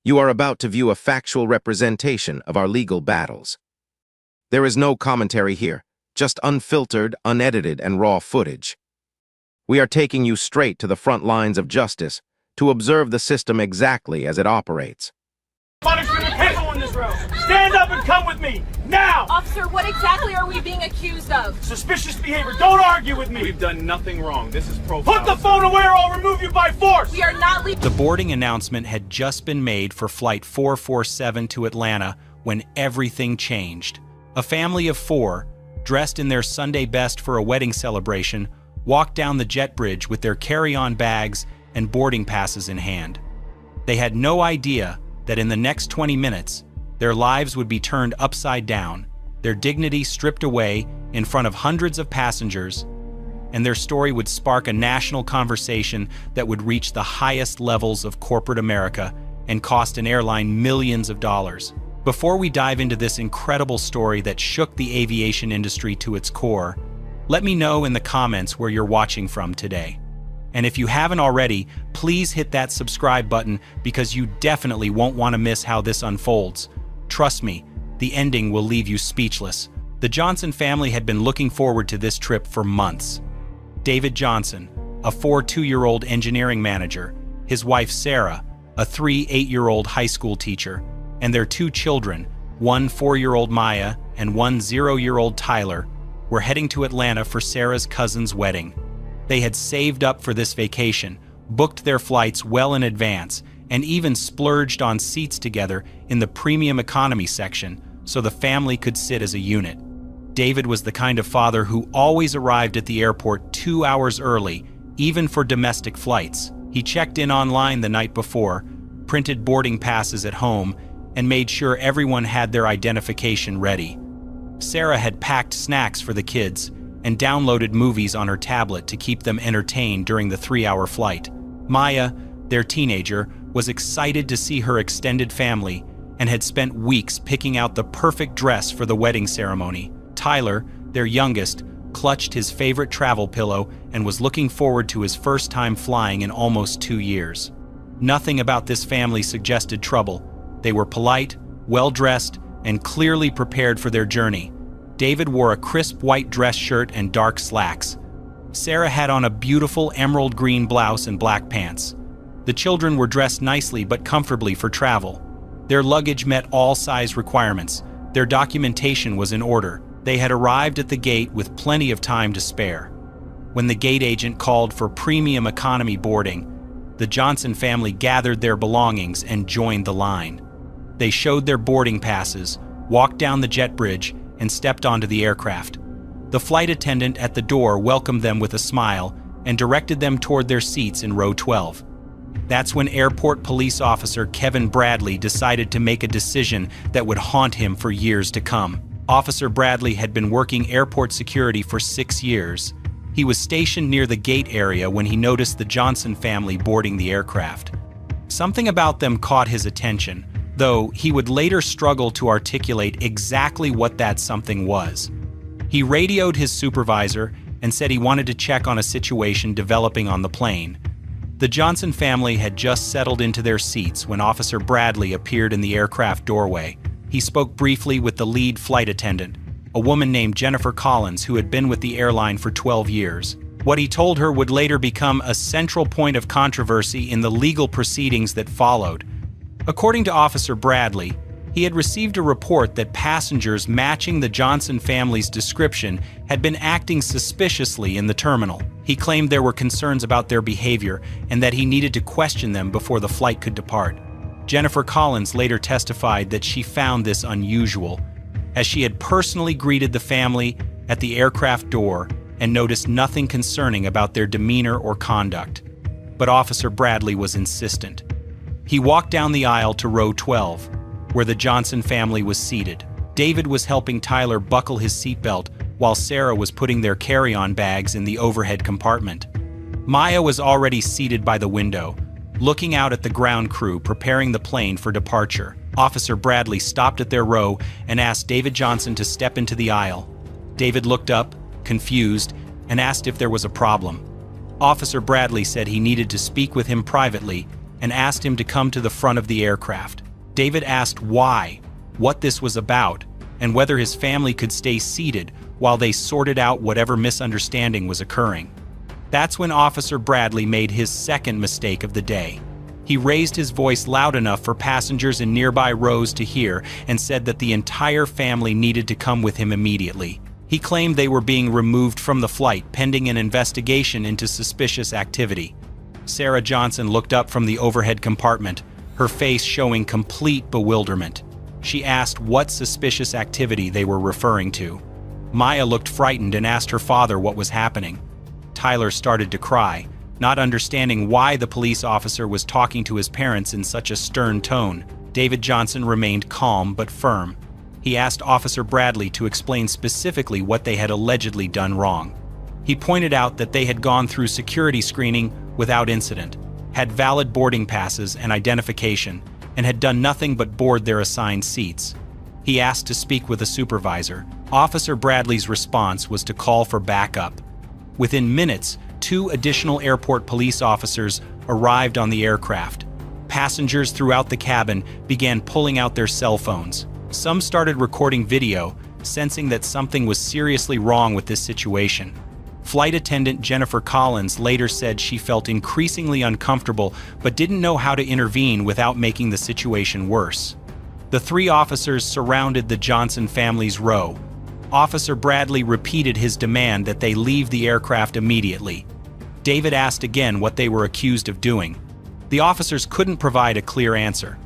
You are about to view a factual representation of our legal battles. There is no commentary here, just unfiltered, unedited, and raw footage. We are taking you straight to the front lines of justice to observe the system exactly as it operates. Punishment of people in this room. Stand up and come with me, now! Officer, what exactly are we being accused of? Suspicious behavior. Don't argue with me. We've done nothing wrong. This is profile. Put the phone away or I'll remove you by force! We are not leaving. The boarding announcement had just been made for Flight 447 to Atlanta when everything changed. A family of 4, dressed in their Sunday best for a wedding celebration, walked down the jet bridge with their carry-on bags and boarding passes in hand. They had no idea that in the next 20 minutes, their lives would be turned upside down, their dignity stripped away in front of hundreds of passengers, and their story would spark a national conversation that would reach the highest levels of corporate America and cost an airline millions of dollars. Before we dive into this incredible story that shook the aviation industry to its core, let me know in the comments where you're watching from today. And if you haven't already, please hit that subscribe button because you definitely won't want to miss how this unfolds. Trust me, the ending will leave you speechless. The Johnson family had been looking forward to this trip for months. David Johnson, a 42-year-old engineering manager, his wife Sarah, a 8-year-old high school teacher, and their 2 children, one 4-year-old Maya and one 0-year-old Tyler, were heading to Atlanta for Sarah's cousin's wedding. They had saved up for this vacation, booked their flights well in advance, and even splurged on seats together in the premium economy section so the family could sit as a unit. David was the kind of father who always arrived at the airport 2 hours early, even for domestic flights. He checked in online the night before, printed boarding passes at home, and made sure everyone had their identification ready. Sarah had packed snacks for the kids and downloaded movies on her tablet to keep them entertained during the 3-hour flight. Maya, their teenager, was excited to see her extended family and had spent weeks picking out the perfect dress for the wedding ceremony. Tyler, their youngest, clutched his favorite travel pillow and was looking forward to his first time flying in almost 2 years. Nothing about this family suggested trouble. They were polite, well-dressed, and clearly prepared for their journey. David wore a crisp white dress shirt and dark slacks. Sarah had on a beautiful emerald green blouse and black pants. The children were dressed nicely but comfortably for travel. Their luggage met all size requirements. Their documentation was in order. They had arrived at the gate with plenty of time to spare. When the gate agent called for premium economy boarding, the Johnson family gathered their belongings and joined the line. They showed their boarding passes, walked down the jet bridge, and stepped onto the aircraft. The flight attendant at the door welcomed them with a smile and directed them toward their seats in row 12. That's when Airport Police Officer Kevin Bradley decided to make a decision that would haunt him for years to come. Officer Bradley had been working airport security for 6 years. He was stationed near the gate area when he noticed the Johnson family boarding the aircraft. Something about them caught his attention, though he would later struggle to articulate exactly what that something was. He radioed his supervisor and said he wanted to check on a situation developing on the plane. The Johnson family had just settled into their seats when Officer Bradley appeared in the aircraft doorway. He spoke briefly with the lead flight attendant, a woman named Jennifer Collins who had been with the airline for 12 years. What he told her would later become a central point of controversy in the legal proceedings that followed. According to Officer Bradley, he had received a report that passengers matching the Johnson family's description had been acting suspiciously in the terminal. He claimed there were concerns about their behavior and that he needed to question them before the flight could depart. Jennifer Collins later testified that she found this unusual, as she had personally greeted the family at the aircraft door and noticed nothing concerning about their demeanor or conduct. But Officer Bradley was insistent. He walked down the aisle to row 12, where the Johnson family was seated. David was helping Tyler buckle his seatbelt while Sarah was putting their carry-on bags in the overhead compartment. Maya was already seated by the window, looking out at the ground crew preparing the plane for departure. Officer Bradley stopped at their row and asked David Johnson to step into the aisle. David looked up, confused, and asked if there was a problem. Officer Bradley said he needed to speak with him privately and asked him to come to the front of the aircraft. David asked why, what this was about, and whether his family could stay seated while they sorted out whatever misunderstanding was occurring. That's when Officer Bradley made his second mistake of the day. He raised his voice loud enough for passengers in nearby rows to hear and said that the entire family needed to come with him immediately. He claimed they were being removed from the flight pending an investigation into suspicious activity. Sarah Johnson looked up from the overhead compartment, her face showing complete bewilderment. She asked what suspicious activity they were referring to. Maya looked frightened and asked her father what was happening. Tyler started to cry, not understanding why the police officer was talking to his parents in such a stern tone. David Johnson remained calm but firm. He asked Officer Bradley to explain specifically what they had allegedly done wrong. He pointed out that they had gone through security screening without incident, had valid boarding passes and identification, and had done nothing but board their assigned seats. He asked to speak with a supervisor. Officer Bradley's response was to call for backup. Within minutes, 2 additional airport police officers arrived on the aircraft. Passengers throughout the cabin began pulling out their cell phones. Some started recording video, sensing that something was seriously wrong with this situation. Flight attendant Jennifer Collins later said she felt increasingly uncomfortable but didn't know how to intervene without making the situation worse. The 3 officers surrounded the Johnson family's row. Officer Bradley repeated his demand that they leave the aircraft immediately. David asked again what they were accused of doing. The officers couldn't provide a clear answer.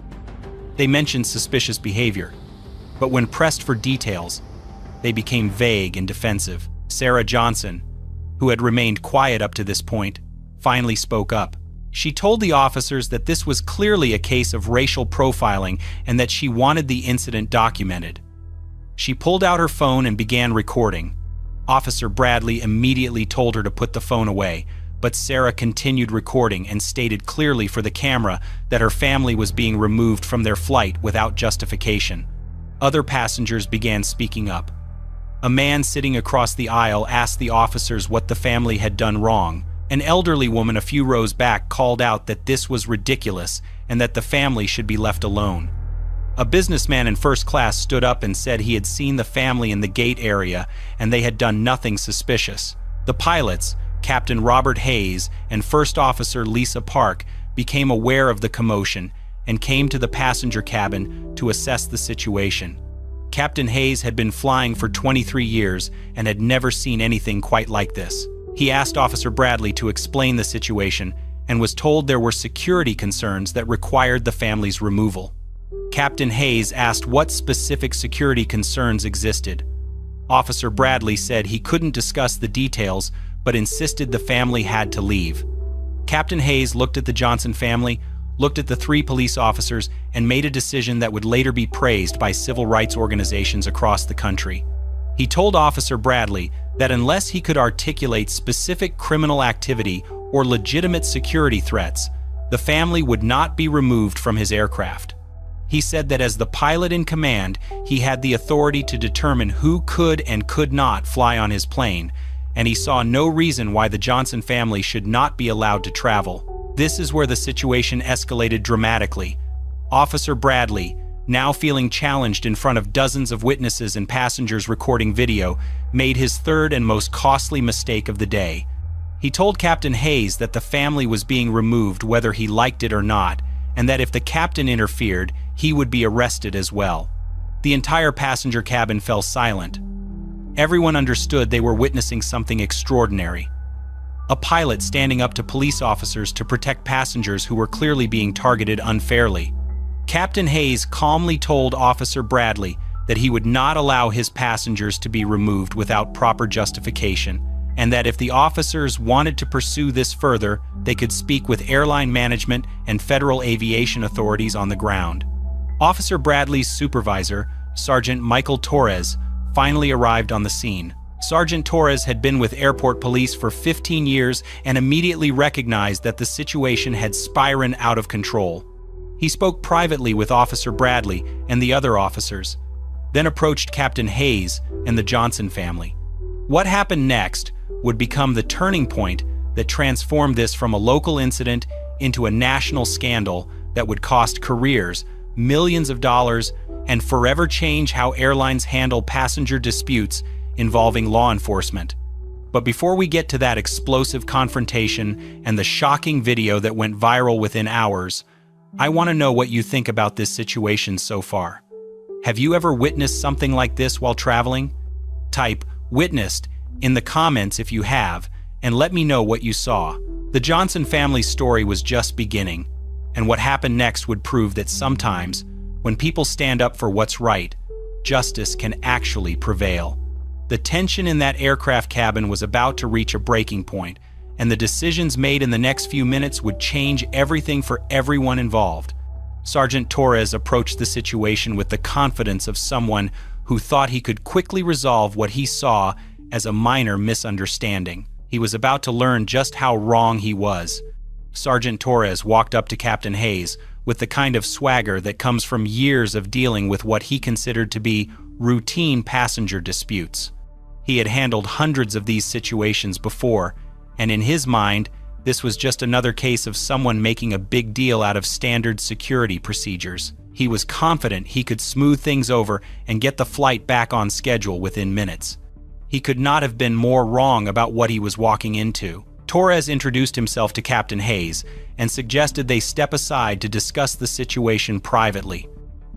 They mentioned suspicious behavior, but when pressed for details, they became vague and defensive. Sarah Johnson, who had remained quiet up to this point, finally spoke up. She told the officers that this was clearly a case of racial profiling and that she wanted the incident documented. She pulled out her phone and began recording. Officer Bradley immediately told her to put the phone away, but Sarah continued recording and stated clearly for the camera that her family was being removed from their flight without justification. Other passengers began speaking up. A man sitting across the aisle asked the officers what the family had done wrong. An elderly woman a few rows back called out that this was ridiculous and that the family should be left alone. A businessman in first class stood up and said he had seen the family in the gate area and they had done nothing suspicious. The pilots, Captain Robert Hayes and First Officer Lisa Park, became aware of the commotion and came to the passenger cabin to assess the situation. Captain Hayes had been flying for 23 years and had never seen anything quite like this. He asked Officer Bradley to explain the situation and was told there were security concerns that required the family's removal. Captain Hayes asked what specific security concerns existed. Officer Bradley said he couldn't discuss the details, but insisted the family had to leave. Captain Hayes looked at the Johnson family, looked at the 3 police officers, and made a decision that would later be praised by civil rights organizations across the country. He told Officer Bradley that unless he could articulate specific criminal activity or legitimate security threats, the family would not be removed from his aircraft. He said that as the pilot in command, he had the authority to determine who could and could not fly on his plane, and he saw no reason why the Johnson family should not be allowed to travel. This is where the situation escalated dramatically. Officer Bradley, now feeling challenged in front of dozens of witnesses and passengers recording video, made his third and most costly mistake of the day. He told Captain Hayes that the family was being removed whether he liked it or not, and that if the captain interfered, he would be arrested as well. The entire passenger cabin fell silent. Everyone understood they were witnessing something extraordinary. A pilot standing up to police officers to protect passengers who were clearly being targeted unfairly. Captain Hayes calmly told Officer Bradley that he would not allow his passengers to be removed without proper justification, and that if the officers wanted to pursue this further, they could speak with airline management and federal aviation authorities on the ground. Officer Bradley's supervisor, Sergeant Michael Torres, finally arrived on the scene. Sergeant Torres had been with airport police for 15 years and immediately recognized that the situation had spiraled out of control. He spoke privately with Officer Bradley and the other officers, then approached Captain Hayes and the Johnson family. What happened next would become the turning point that transformed this from a local incident into a national scandal that would cost careers, millions of dollars, and forever change how airlines handle passenger disputes involving law enforcement. But before we get to that explosive confrontation and the shocking video that went viral within hours, I want to know what you think about this situation so far. Have you ever witnessed something like this while traveling? Type "witnessed" in the comments if you have, and let me know what you saw. The Johnson family's story was just beginning, and what happened next would prove that sometimes, when people stand up for what's right, justice can actually prevail. The tension in that aircraft cabin was about to reach a breaking point, and the decisions made in the next few minutes would change everything for everyone involved. Sergeant Torres approached the situation with the confidence of someone who thought he could quickly resolve what he saw as a minor misunderstanding. He was about to learn just how wrong he was. Sergeant Torres walked up to Captain Hayes with the kind of swagger that comes from years of dealing with what he considered to be routine passenger disputes. He had handled hundreds of these situations before, and in his mind, this was just another case of someone making a big deal out of standard security procedures. He was confident he could smooth things over and get the flight back on schedule within minutes. He could not have been more wrong about what he was walking into. Torres introduced himself to Captain Hayes and suggested they step aside to discuss the situation privately.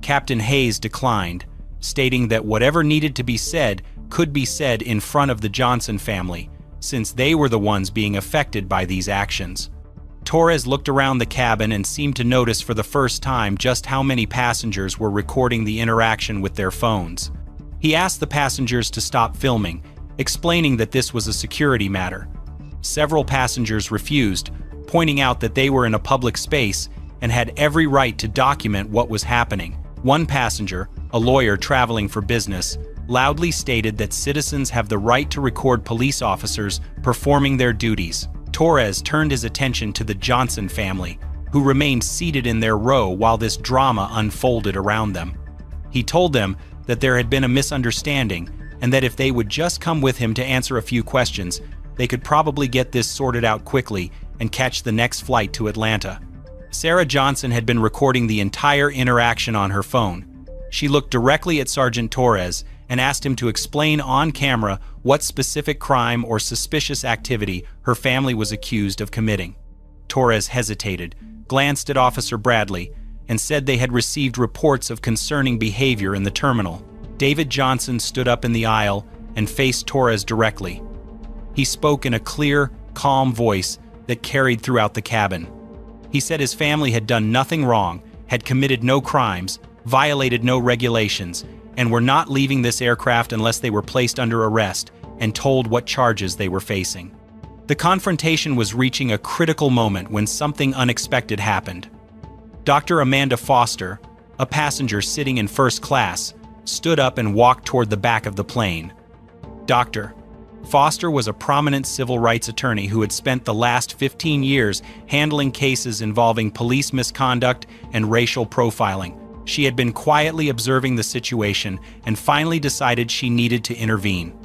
Captain Hayes declined, stating that whatever needed to be said could be said in front of the Johnson family, since they were the ones being affected by these actions. Torres looked around the cabin and seemed to notice for the first time just how many passengers were recording the interaction with their phones. He asked the passengers to stop filming, explaining that this was a security matter. Several passengers refused, pointing out that they were in a public space and had every right to document what was happening. One passenger, a lawyer traveling for business, loudly stated that citizens have the right to record police officers performing their duties. Torres turned his attention to the Johnson family, who remained seated in their row while this drama unfolded around them. He told them that there had been a misunderstanding and that if they would just come with him to answer a few questions, they could probably get this sorted out quickly and catch the next flight to Atlanta. Sarah Johnson had been recording the entire interaction on her phone. She looked directly at Sergeant Torres and asked him to explain on camera what specific crime or suspicious activity her family was accused of committing. Torres hesitated, glanced at Officer Bradley, and said they had received reports of concerning behavior in the terminal. David Johnson stood up in the aisle and faced Torres directly. He spoke in a clear, calm voice that carried throughout the cabin. He said his family had done nothing wrong, had committed no crimes, violated no regulations, and were not leaving this aircraft unless they were placed under arrest and told what charges they were facing. The confrontation was reaching a critical moment when something unexpected happened. Dr. Amanda Foster, a passenger sitting in first class, stood up and walked toward the back of the plane. Dr. Foster was a prominent civil rights attorney who had spent the last 15 years handling cases involving police misconduct and racial profiling. She had been quietly observing the situation and finally decided she needed to intervene.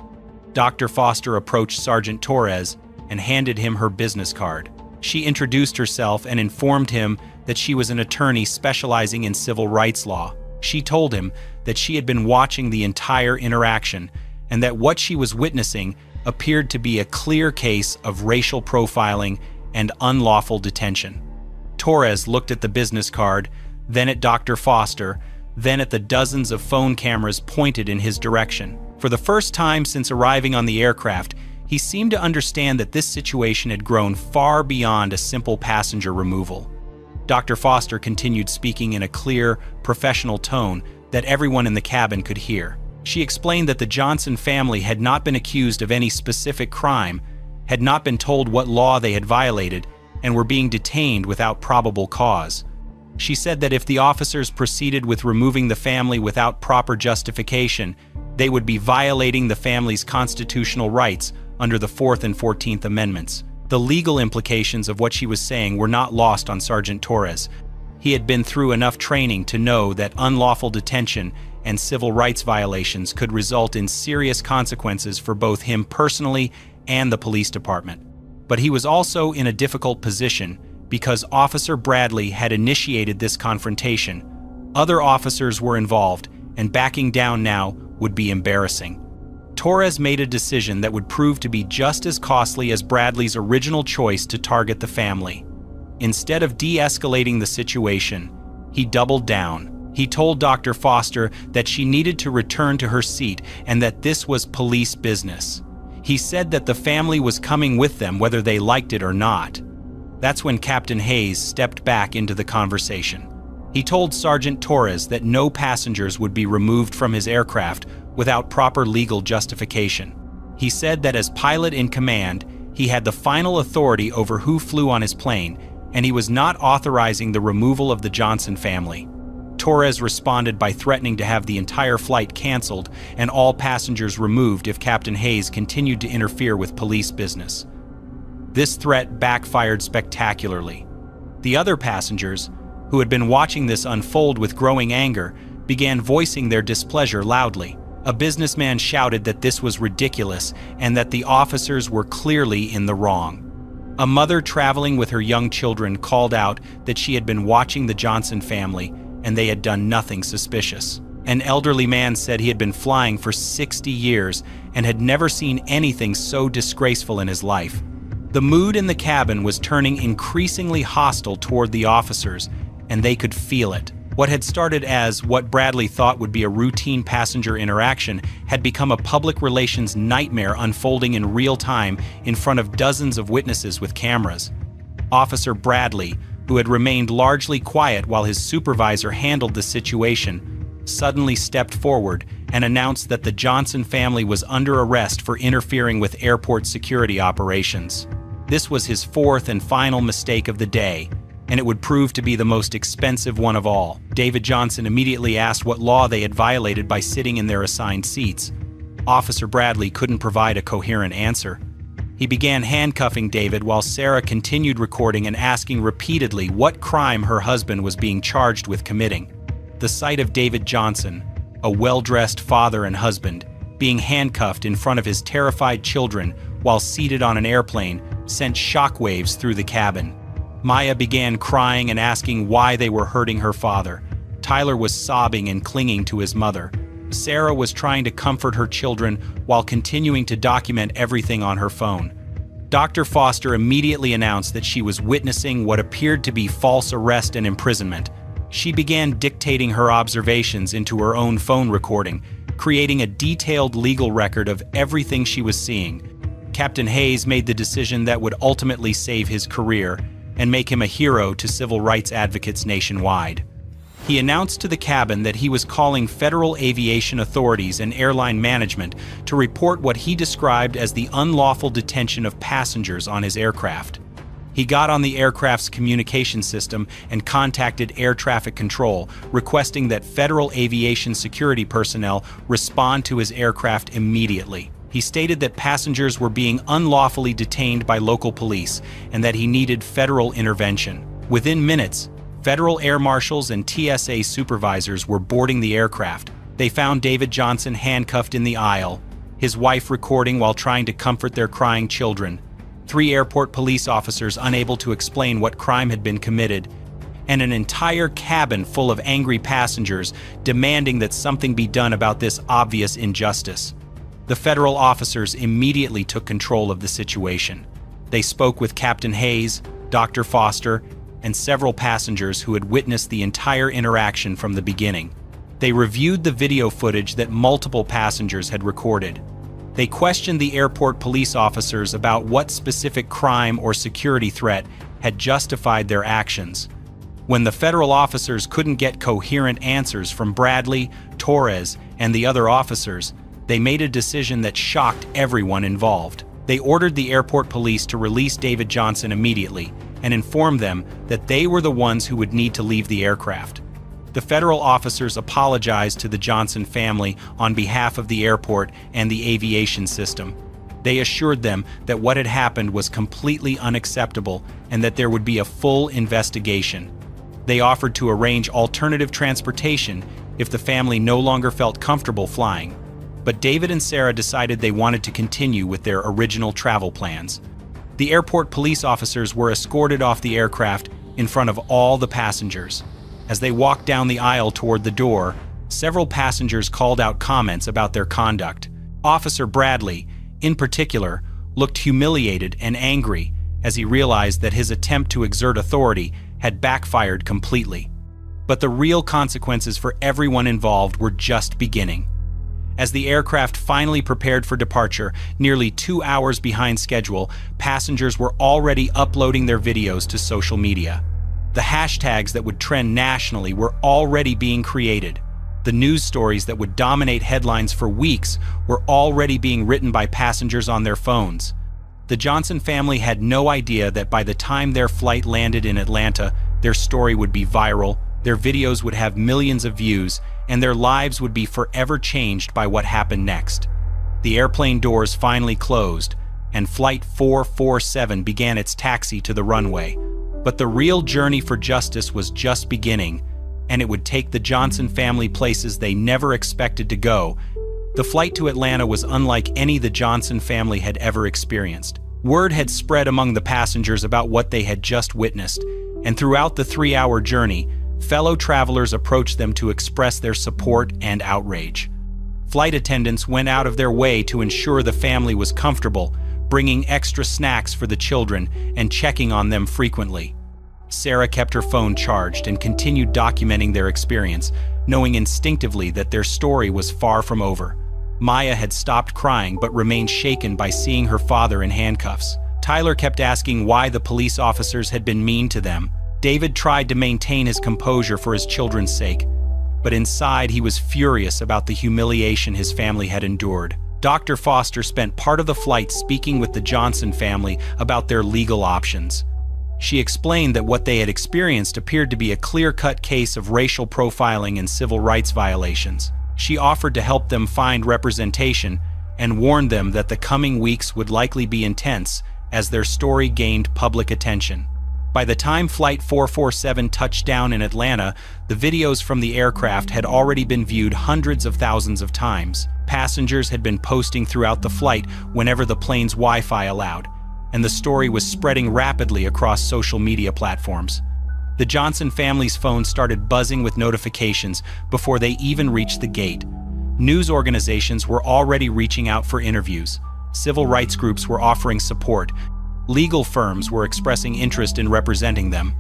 Dr. Foster approached Sergeant Torres and handed him her business card. She introduced herself and informed him that she was an attorney specializing in civil rights law. She told him that she had been watching the entire interaction and that what she was witnessing appeared to be a clear case of racial profiling and unlawful detention. Torres looked at the business card, then at Dr. Foster, then at the dozens of phone cameras pointed in his direction. For the first time since arriving on the aircraft, he seemed to understand that this situation had grown far beyond a simple passenger removal. Dr. Foster continued speaking in a clear, professional tone that everyone in the cabin could hear. She explained that the Johnson family had not been accused of any specific crime, had not been told what law they had violated, and were being detained without probable cause. She said that if the officers proceeded with removing the family without proper justification, they would be violating the family's constitutional rights under the 4th and 14th Amendments. The legal implications of what she was saying were not lost on Sergeant Torres. He had been through enough training to know that unlawful detention and civil rights violations could result in serious consequences for both him personally and the police department. But he was also in a difficult position, because Officer Bradley had initiated this confrontation. Other officers were involved, and backing down now would be embarrassing. Torres made a decision that would prove to be just as costly as Bradley's original choice to target the family. Instead of de-escalating the situation, he doubled down. He told Dr. Foster that she needed to return to her seat and that this was police business. He said that the family was coming with them whether they liked it or not. That's when Captain Hayes stepped back into the conversation. He told Sergeant Torres that no passengers would be removed from his aircraft without proper legal justification. He said that as pilot in command, he had the final authority over who flew on his plane, and he was not authorizing the removal of the Johnson family. Torres responded by threatening to have the entire flight canceled and all passengers removed if Captain Hayes continued to interfere with police business. This threat backfired spectacularly. The other passengers, who had been watching this unfold with growing anger, began voicing their displeasure loudly. A businessman shouted that this was ridiculous and that the officers were clearly in the wrong. A mother traveling with her young children called out that she had been watching the Johnson family and they had done nothing suspicious. An elderly man said he had been flying for 60 years and had never seen anything so disgraceful in his life. The mood in the cabin was turning increasingly hostile toward the officers, and they could feel it. What had started as what Bradley thought would be a routine passenger interaction had become a public relations nightmare unfolding in real time in front of dozens of witnesses with cameras. Officer Bradley, who had remained largely quiet while his supervisor handled the situation, suddenly stepped forward and announced that the Johnson family was under arrest for interfering with airport security operations. This was his fourth and final mistake of the day, and it would prove to be the most expensive one of all. David Johnson immediately asked what law they had violated by sitting in their assigned seats. Officer Bradley couldn't provide a coherent answer. He began handcuffing David while Sarah continued recording and asking repeatedly what crime her husband was being charged with committing. The sight of David Johnson, a well-dressed father and husband, being handcuffed in front of his terrified children while seated on an airplane sent shockwaves through the cabin. Maya began crying and asking why they were hurting her father. Tyler was sobbing and clinging to his mother. Sarah was trying to comfort her children while continuing to document everything on her phone. Dr. Foster immediately announced that she was witnessing what appeared to be false arrest and imprisonment. She began dictating her observations into her own phone recording, creating a detailed legal record of everything she was seeing. Captain Hayes made the decision that would ultimately save his career and make him a hero to civil rights advocates nationwide. He announced to the cabin that he was calling federal aviation authorities and airline management to report what he described as the unlawful detention of passengers on his aircraft. He got on the aircraft's communication system and contacted air traffic control, requesting that federal aviation security personnel respond to his aircraft immediately. He stated that passengers were being unlawfully detained by local police and that he needed federal intervention. Within minutes, federal air marshals and TSA supervisors were boarding the aircraft. They found David Johnson handcuffed in the aisle, his wife recording while trying to comfort their crying children, 3 airport police officers unable to explain what crime had been committed, and an entire cabin full of angry passengers demanding that something be done about this obvious injustice. The federal officers immediately took control of the situation. They spoke with Captain Hayes, Dr. Foster, and several passengers who had witnessed the entire interaction from the beginning. They reviewed the video footage that multiple passengers had recorded. They questioned the airport police officers about what specific crime or security threat had justified their actions. When the federal officers couldn't get coherent answers from Bradley, Torres, and the other officers, they made a decision that shocked everyone involved. They ordered the airport police to release David Johnson immediately and informed them that they were the ones who would need to leave the aircraft. The federal officers apologized to the Johnson family on behalf of the airport and the aviation system. They assured them that what had happened was completely unacceptable and that there would be a full investigation. They offered to arrange alternative transportation if the family no longer felt comfortable flying. But David and Sarah decided they wanted to continue with their original travel plans. The airport police officers were escorted off the aircraft in front of all the passengers. As they walked down the aisle toward the door, several passengers called out comments about their conduct. Officer Bradley, in particular, looked humiliated and angry as he realized that his attempt to exert authority had backfired completely. But the real consequences for everyone involved were just beginning. As the aircraft finally prepared for departure, nearly 2 hours behind schedule, passengers were already uploading their videos to social media. The hashtags that would trend nationally were already being created. The news stories that would dominate headlines for weeks were already being written by passengers on their phones. The Johnson family had no idea that by the time their flight landed in Atlanta, their story would be viral, their videos would have millions of views, and their lives would be forever changed by what happened next. The airplane doors finally closed, and Flight 447 began its taxi to the runway. But the real journey for justice was just beginning, and it would take the Johnson family places they never expected to go. The flight to Atlanta was unlike any the Johnson family had ever experienced. Word had spread among the passengers about what they had just witnessed, and throughout the 3-hour journey, fellow travelers approached them to express their support and outrage. Flight attendants went out of their way to ensure the family was comfortable, bringing extra snacks for the children and checking on them frequently. Sarah kept her phone charged and continued documenting their experience, knowing instinctively that their story was far from over. Maya had stopped crying but remained shaken by seeing her father in handcuffs. Tyler kept asking why the police officers had been mean to them. David tried to maintain his composure for his children's sake, but inside he was furious about the humiliation his family had endured. Dr. Foster spent part of the flight speaking with the Johnson family about their legal options. She explained that what they had experienced appeared to be a clear-cut case of racial profiling and civil rights violations. She offered to help them find representation and warned them that the coming weeks would likely be intense as their story gained public attention. By the time Flight 447 touched down in Atlanta, the videos from the aircraft had already been viewed hundreds of thousands of times. Passengers had been posting throughout the flight whenever the plane's Wi-Fi allowed, and the story was spreading rapidly across social media platforms. The Johnson family's phone started buzzing with notifications before they even reached the gate. News organizations were already reaching out for interviews. Civil rights groups were offering support. Legal firms were expressing interest in representing them.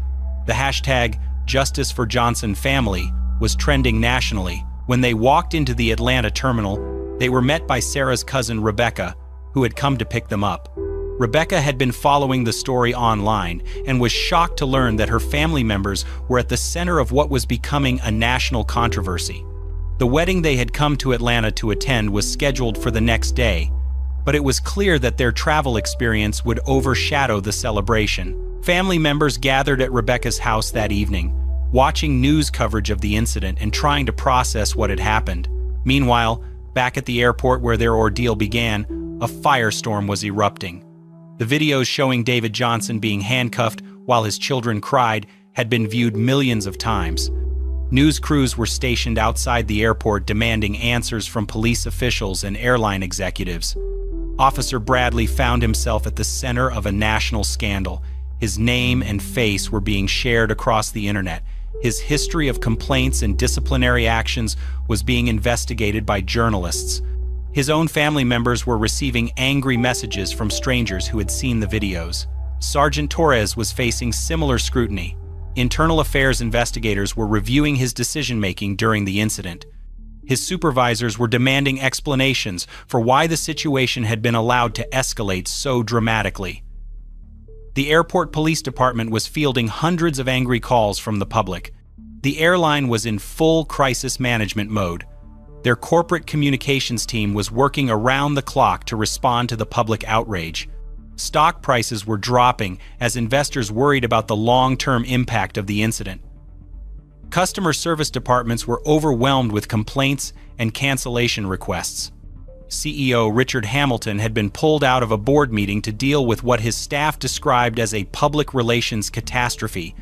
The hashtag Justice for Johnson Family was trending nationally. When they walked into the Atlanta terminal, they were met by Sarah's cousin Rebecca, who had come to pick them up. Rebecca had been following the story online and was shocked to learn that her family members were at the center of what was becoming a national controversy. The wedding they had come to Atlanta to attend was scheduled for the next day, but it was clear that their travel experience would overshadow the celebration. Family members gathered at Rebecca's house that evening, watching news coverage of the incident and trying to process what had happened. Meanwhile, back at the airport where their ordeal began, a firestorm was erupting. The videos showing David Johnson being handcuffed while his children cried had been viewed millions of times. News crews were stationed outside the airport demanding answers from police officials and airline executives. Officer Bradley found himself at the center of a national scandal. His name and face were being shared across the internet. His history of complaints and disciplinary actions was being investigated by journalists. His own family members were receiving angry messages from strangers who had seen the videos. Sergeant Torres was facing similar scrutiny. Internal affairs investigators were reviewing his decision-making during the incident. His supervisors were demanding explanations for why the situation had been allowed to escalate so dramatically. The airport police department was fielding hundreds of angry calls from the public. The airline was in full crisis management mode. Their corporate communications team was working around the clock to respond to the public outrage. Stock prices were dropping as investors worried about the long-term impact of the incident. Customer service departments were overwhelmed with complaints and cancellation requests. CEO Richard Hamilton had been pulled out of a board meeting to deal with what his staff described as a public relations catastrophe.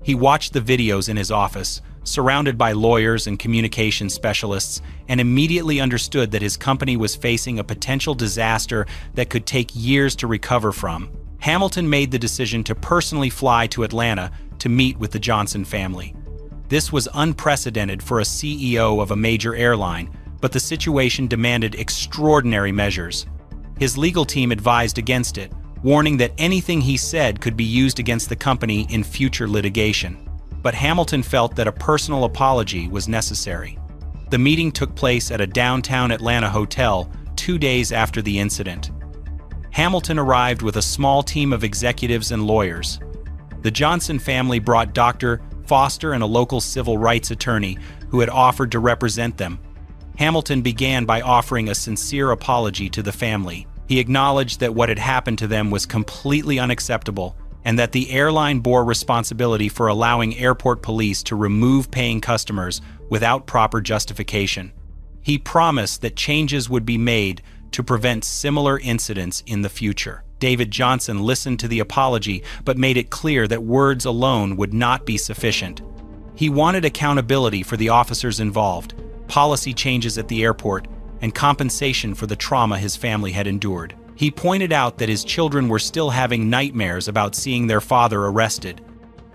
He watched the videos in his office, surrounded by lawyers and communication specialists, and immediately understood that his company was facing a potential disaster that could take years to recover from. Hamilton made the decision to personally fly to Atlanta to meet with the Johnson family. This was unprecedented for a CEO of a major airline, but the situation demanded extraordinary measures. His legal team advised against it, warning that anything he said could be used against the company in future litigation. But Hamilton felt that a personal apology was necessary. The meeting took place at a downtown Atlanta hotel 2 days after the incident. Hamilton arrived with a small team of executives and lawyers. The Johnson family brought Dr. Foster and a local civil rights attorney who had offered to represent them. Hamilton began by offering a sincere apology to the family. He acknowledged that what had happened to them was completely unacceptable and that the airline bore responsibility for allowing airport police to remove paying customers without proper justification. He promised that changes would be made to prevent similar incidents in the future. David Johnson listened to the apology but made it clear that words alone would not be sufficient. He wanted accountability for the officers involved, policy changes at the airport, and compensation for the trauma his family had endured. He pointed out that his children were still having nightmares about seeing their father arrested.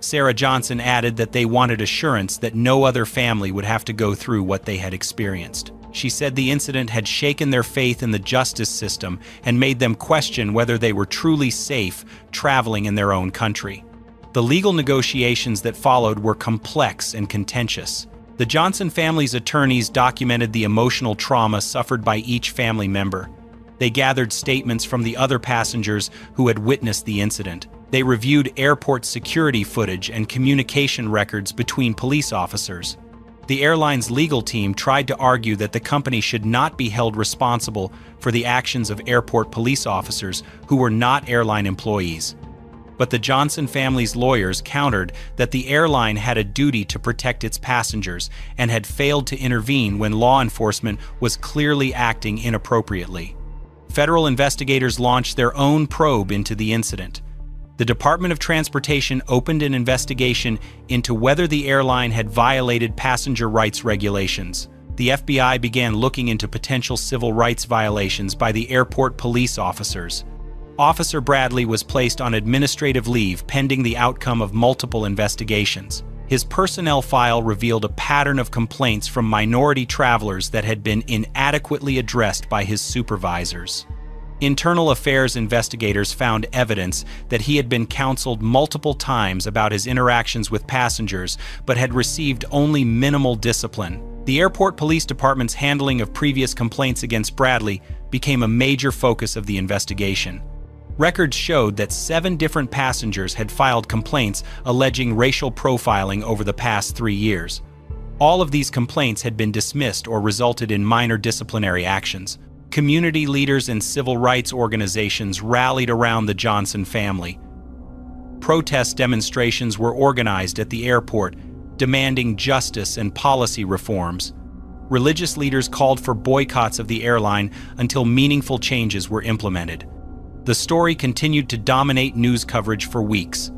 Sarah Johnson added that they wanted assurance that no other family would have to go through what they had experienced. She said the incident had shaken their faith in the justice system and made them question whether they were truly safe traveling in their own country. The legal negotiations that followed were complex and contentious. The Johnson family's attorneys documented the emotional trauma suffered by each family member. They gathered statements from the other passengers who had witnessed the incident. They reviewed airport security footage and communication records between police officers. The airline's legal team tried to argue that the company should not be held responsible for the actions of airport police officers who were not airline employees. But the Johnson family's lawyers countered that the airline had a duty to protect its passengers and had failed to intervene when law enforcement was clearly acting inappropriately. Federal investigators launched their own probe into the incident. The Department of Transportation opened an investigation into whether the airline had violated passenger rights regulations. The FBI began looking into potential civil rights violations by the airport police officers. Officer Bradley was placed on administrative leave pending the outcome of multiple investigations. His personnel file revealed a pattern of complaints from minority travelers that had been inadequately addressed by his supervisors. Internal affairs investigators found evidence that he had been counseled multiple times about his interactions with passengers, but had received only minimal discipline. The airport police department's handling of previous complaints against Bradley became a major focus of the investigation. Records showed that 7 different passengers had filed complaints alleging racial profiling over the past 3 years. All of these complaints had been dismissed or resulted in minor disciplinary actions. Community leaders and civil rights organizations rallied around the Johnson family. Protest demonstrations were organized at the airport, demanding justice and policy reforms. Religious leaders called for boycotts of the airline until meaningful changes were implemented. The story continued to dominate news coverage for weeks.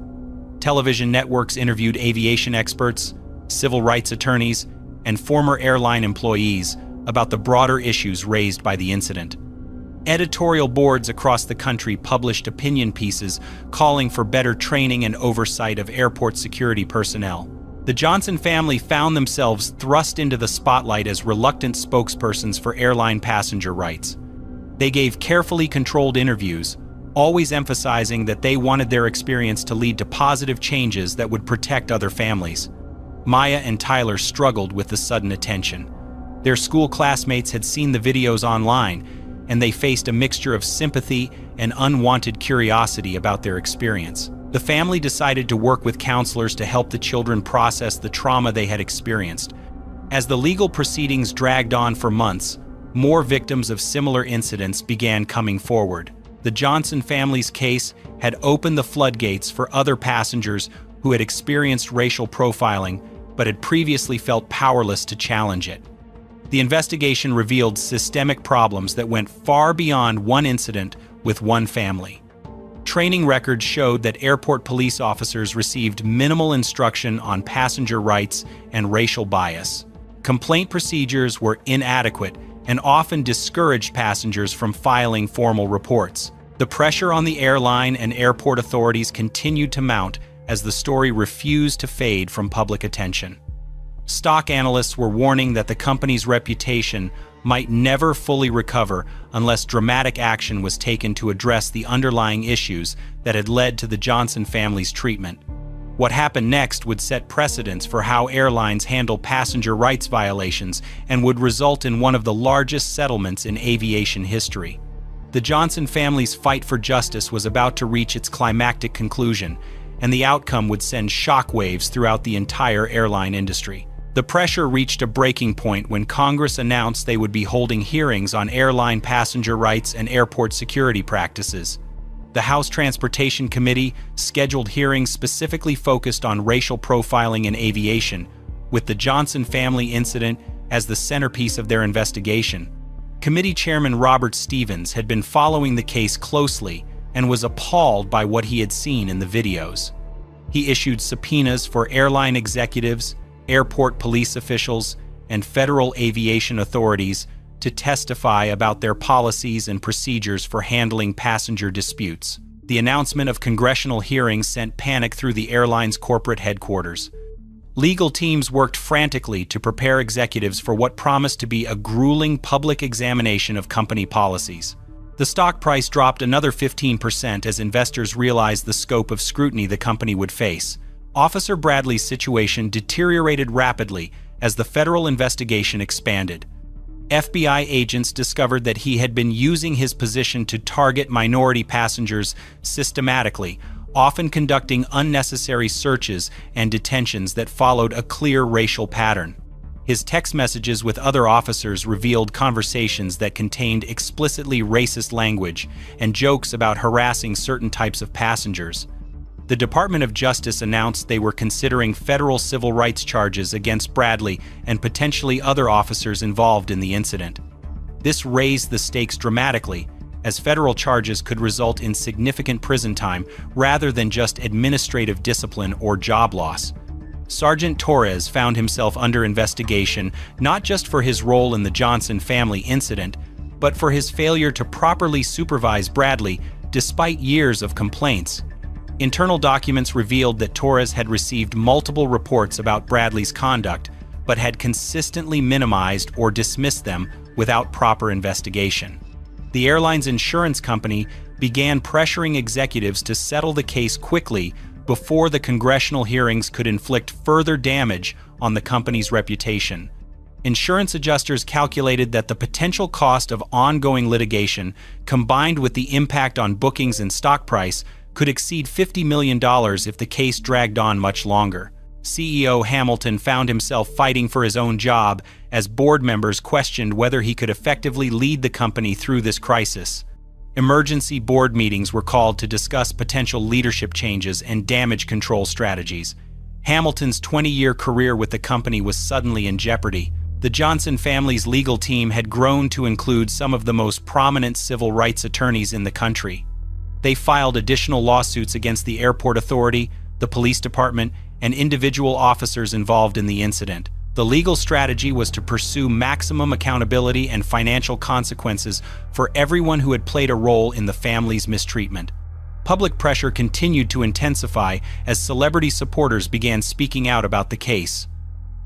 Television networks interviewed aviation experts, civil rights attorneys, and former airline employees about the broader issues raised by the incident. Editorial boards across the country published opinion pieces calling for better training and oversight of airport security personnel. The Johnson family found themselves thrust into the spotlight as reluctant spokespersons for airline passenger rights. They gave carefully controlled interviews, always emphasizing that they wanted their experience to lead to positive changes that would protect other families. Maya and Tyler struggled with the sudden attention. Their school classmates had seen the videos online, and they faced a mixture of sympathy and unwanted curiosity about their experience. The family decided to work with counselors to help the children process the trauma they had experienced. As the legal proceedings dragged on for months, more victims of similar incidents began coming forward. The Johnson family's case had opened the floodgates for other passengers who had experienced racial profiling but had previously felt powerless to challenge it. The investigation revealed systemic problems that went far beyond one incident with one family. Training records showed that airport police officers received minimal instruction on passenger rights and racial bias. Complaint procedures were inadequate and often discouraged passengers from filing formal reports. The pressure on the airline and airport authorities continued to mount as the story refused to fade from public attention. Stock analysts were warning that the company's reputation might never fully recover unless dramatic action was taken to address the underlying issues that had led to the Johnson family's treatment. What happened next would set precedents for how airlines handle passenger rights violations and would result in one of the largest settlements in aviation history. The Johnson family's fight for justice was about to reach its climactic conclusion, and the outcome would send shockwaves throughout the entire airline industry. The pressure reached a breaking point when Congress announced they would be holding hearings on airline passenger rights and airport security practices. The House Transportation Committee scheduled hearings specifically focused on racial profiling in aviation, with the Johnson family incident as the centerpiece of their investigation. Committee Chairman Robert Stevens had been following the case closely and was appalled by what he had seen in the videos. He issued subpoenas for airline executives, airport police officials, and federal aviation authorities to testify about their policies and procedures for handling passenger disputes. The announcement of congressional hearings sent panic through the airline's corporate headquarters. Legal teams worked frantically to prepare executives for what promised to be a grueling public examination of company policies. The stock price dropped another 15% as investors realized the scope of scrutiny the company would face. Officer Bradley's situation deteriorated rapidly as the federal investigation expanded. FBI agents discovered that he had been using his position to target minority passengers systematically, often conducting unnecessary searches and detentions that followed a clear racial pattern. His text messages with other officers revealed conversations that contained explicitly racist language and jokes about harassing certain types of passengers. The Department of Justice announced they were considering federal civil rights charges against Bradley and potentially other officers involved in the incident. This raised the stakes dramatically, as federal charges could result in significant prison time rather than just administrative discipline or job loss. Sergeant Torres found himself under investigation not just for his role in the Johnson family incident, but for his failure to properly supervise Bradley despite years of complaints. Internal documents revealed that Torres had received multiple reports about Bradley's conduct, but had consistently minimized or dismissed them without proper investigation. The airline's insurance company began pressuring executives to settle the case quickly before the congressional hearings could inflict further damage on the company's reputation. Insurance adjusters calculated that the potential cost of ongoing litigation, combined with the impact on bookings and stock price, could exceed $50 million if the case dragged on much longer. CEO Hamilton found himself fighting for his own job as board members questioned whether he could effectively lead the company through this crisis. Emergency board meetings were called to discuss potential leadership changes and damage control strategies. Hamilton's 20-year career with the company was suddenly in jeopardy. The Johnson family's legal team had grown to include some of the most prominent civil rights attorneys in the country. They filed additional lawsuits against the airport authority, the police department, and individual officers involved in the incident. The legal strategy was to pursue maximum accountability and financial consequences for everyone who had played a role in the family's mistreatment. Public pressure continued to intensify as celebrity supporters began speaking out about the case.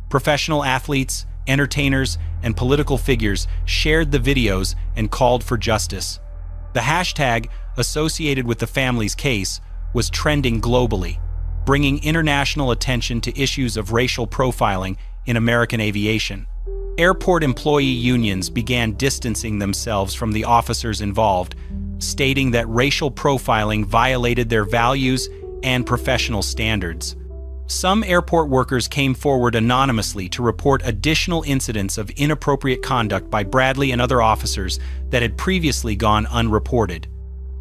Professional athletes, entertainers, and political figures shared the videos and called for justice. The hashtag associated with the family's case was trending globally, bringing international attention to issues of racial profiling in American aviation. Airport employee unions began distancing themselves from the officers involved, stating that racial profiling violated their values and professional standards. Some airport workers came forward anonymously to report additional incidents of inappropriate conduct by Bradley and other officers that had previously gone unreported.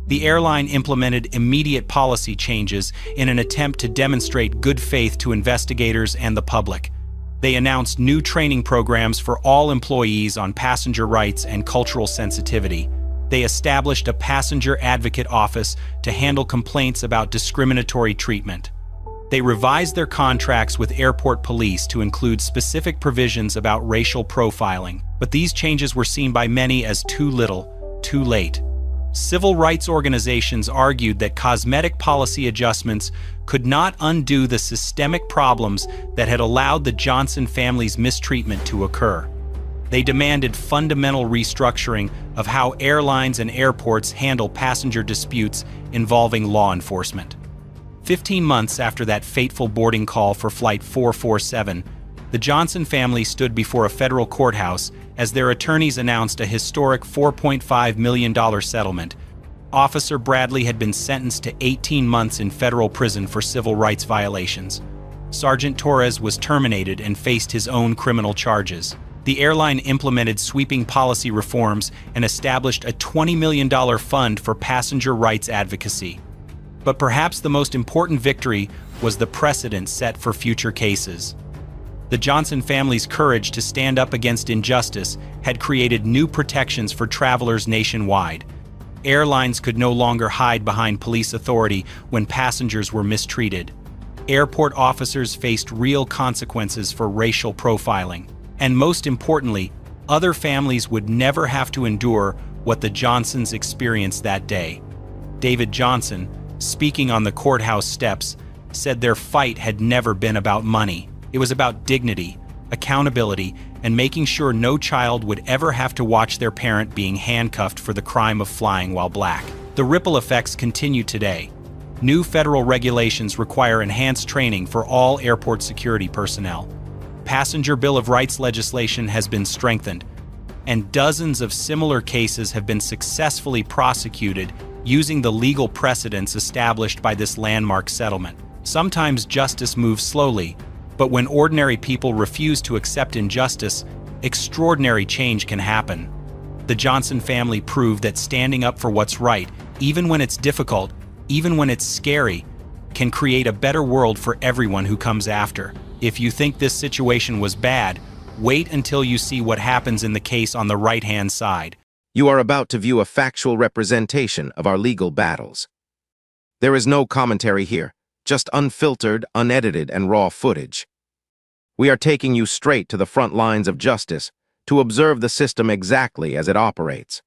The airline implemented immediate policy changes in an attempt to demonstrate good faith to investigators and the public. They announced new training programs for all employees on passenger rights and cultural sensitivity. They established a passenger advocate office to handle complaints about discriminatory treatment. They revised their contracts with airport police to include specific provisions about racial profiling, but these changes were seen by many as too little, too late. Civil rights organizations argued that cosmetic policy adjustments could not undo the systemic problems that had allowed the Johnson family's mistreatment to occur. They demanded fundamental restructuring of how airlines and airports handle passenger disputes involving law enforcement. 15 months after that fateful boarding call for Flight 447, the Johnson family stood before a federal courthouse as their attorneys announced a historic $4.5 million settlement. Officer Bradley had been sentenced to 18 months in federal prison for civil rights violations. Sergeant Torres was terminated and faced his own criminal charges. The airline implemented sweeping policy reforms and established a $20 million fund for passenger rights advocacy. But perhaps the most important victory was the precedent set for future cases. The Johnson family's courage to stand up against injustice had created new protections for travelers nationwide. Airlines could no longer hide behind police authority when passengers were mistreated. Airport officers faced real consequences for racial profiling. And most importantly, other families would never have to endure what the Johnsons experienced that day. David Johnson, speaking on the courthouse steps, said their fight had never been about money. It was about dignity, accountability, and making sure no child would ever have to watch their parent being handcuffed for the crime of flying while black. The ripple effects continue today. New federal regulations require enhanced training for all airport security personnel. Passenger Bill of Rights legislation has been strengthened, and dozens of similar cases have been successfully prosecuted using the legal precedents established by this landmark settlement. Sometimes justice moves slowly, but when ordinary people refuse to accept injustice, extraordinary change can happen. The Johnson family proved that standing up for what's right, even when it's difficult, even when it's scary, can create a better world for everyone who comes after. If you think this situation was bad, wait until you see what happens in the case on the right-hand side. You are about to view a factual representation of our legal battles. There is no commentary here, just unfiltered, unedited, and raw footage. We are taking you straight to the front lines of justice to observe the system exactly as it operates.